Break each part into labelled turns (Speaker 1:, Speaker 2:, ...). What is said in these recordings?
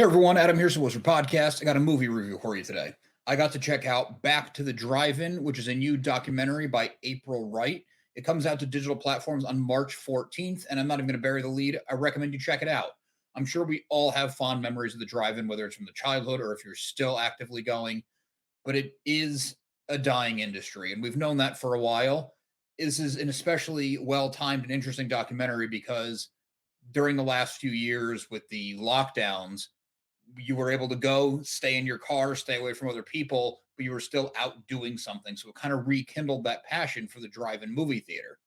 Speaker 1: Hey everyone, Adam here, so Wizard Podcast. I got a movie review for you today. I got to check out Back to the Drive-In, which is a new documentary by April Wright. It comes out to digital platforms on March 14th, and I'm not even going to bury the lead. I recommend you check it out. I'm sure we all have fond memories of the drive-in, whether it's from the childhood or if you're still actively going, but it is a dying industry, and we've known that for a while. This is an especially well-timed and interesting documentary because during the last few years with the lockdowns, you were able to go, stay in your car, stay away from other people, but you were still out doing something. So it kind of rekindled that passion for the drive-in movie theater.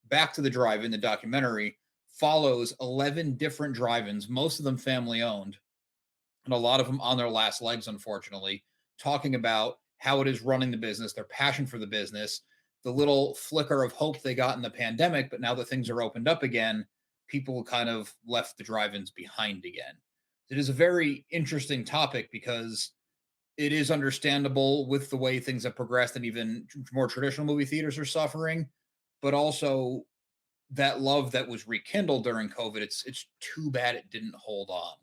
Speaker 1: Back to the Drive-In, the documentary follows 11 different drive-ins, most of them family owned, and a lot of them on their last legs, unfortunately, talking about how it is running the business, their passion for the business, the little flicker of hope they got in the pandemic, but now that things are opened up again, people kind of left the drive-ins behind again. It is a very interesting topic because it is understandable with the way things have progressed and even more traditional movie theaters are suffering, but also that love that was rekindled during COVID, it's too bad it didn't hold on.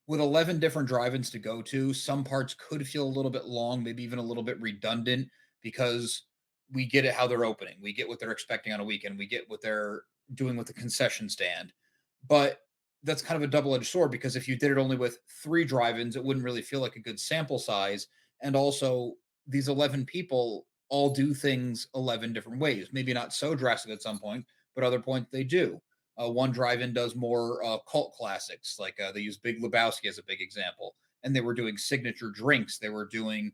Speaker 1: With 11 different drive-ins to go to, some parts could feel a little bit long, maybe even a little bit redundant because we get it how they're opening. We get what they're expecting on a weekend. We get what they're doing with the concession stand. But that's kind of a double-edged sword because if you did it only with 3 drive-ins, it wouldn't really feel like a good sample size. And also, these 11 people all do things 11 different ways. Maybe not so drastic at some point, but other points they do. One drive-in does more cult classics, like they use Big Lebowski as a big example, and they were doing signature drinks. They were doing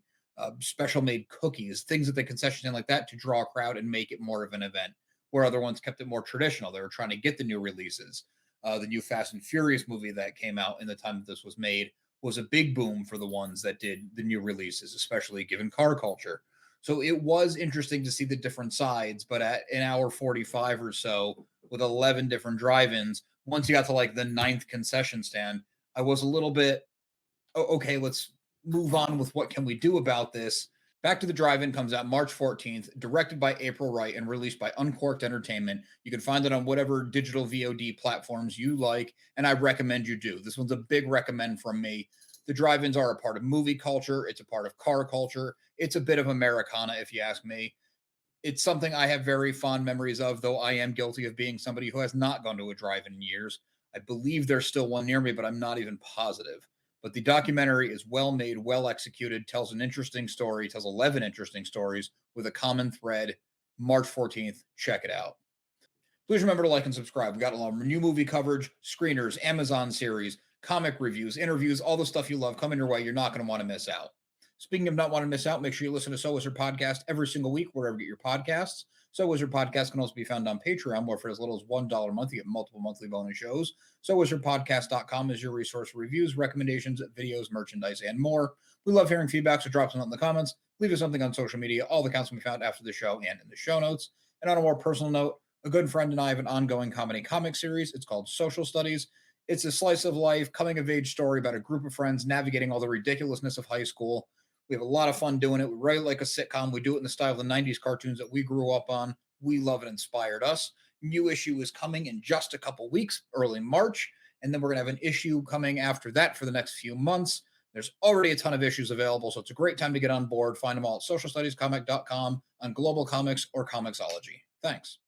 Speaker 1: special made cookies, things at the concession stand like that to draw a crowd and make it more of an event. Where other ones kept it more traditional. They were trying to get the new releases. The new Fast and Furious movie that came out in the time that this was made was a big boom for the ones that did the new releases, especially given car culture. So it was interesting to see the different sides, but at an hour 45 or so, with 11 different drive-ins, once you got to like the ninth concession stand, I was a little bit, okay, let's move on with what can we do about this. Back to the Drive-In comes out March 14th, directed by April Wright and released by Uncork'd Entertainment. You can find it on whatever digital VOD platforms you like, and I recommend you do. This one's a big recommend from me. The drive-ins are a part of movie culture. It's a part of car culture. It's a bit of Americana, if you ask me. It's something I have very fond memories of, though I am guilty of being somebody who has not gone to a drive-in in years. I believe there's still one near me, but I'm not even positive. But the documentary is well made, well executed, tells an interesting story, tells 11 interesting stories with a common thread. March 14th, check it out. Please remember to like and subscribe. We got a lot of new movie coverage, screeners, Amazon series, comic reviews, interviews, all the stuff you love coming your way. You're not going to want to miss out. Speaking of not want to miss out, make sure you listen to So Wizard Podcast every single week, wherever you get your podcasts. So Wizard Podcast can also be found on Patreon, where for as little as $1 a month, you get multiple monthly bonus shows. So wizardpodcast.com is your resource for reviews, recommendations, videos, merchandise, and more. We love hearing feedback, so drop something in the comments. Leave us something on social media. All the accounts can be found after the show and in the show notes. And on a more personal note, a good friend and I have an ongoing comedy comic series. It's called Social Studies. It's a slice of life, coming of age story about a group of friends navigating all the ridiculousness of high school. We have a lot of fun doing it. We write it like a sitcom. We do it in the style of the 90s cartoons that we grew up on. We love it, inspired us. New issue is coming in just a couple weeks, early March. And then we're going to have an issue coming after that for the next few months. There's already a ton of issues available, so it's a great time to get on board. Find them all at socialstudiescomic.com, on Global Comics or Comixology. Thanks.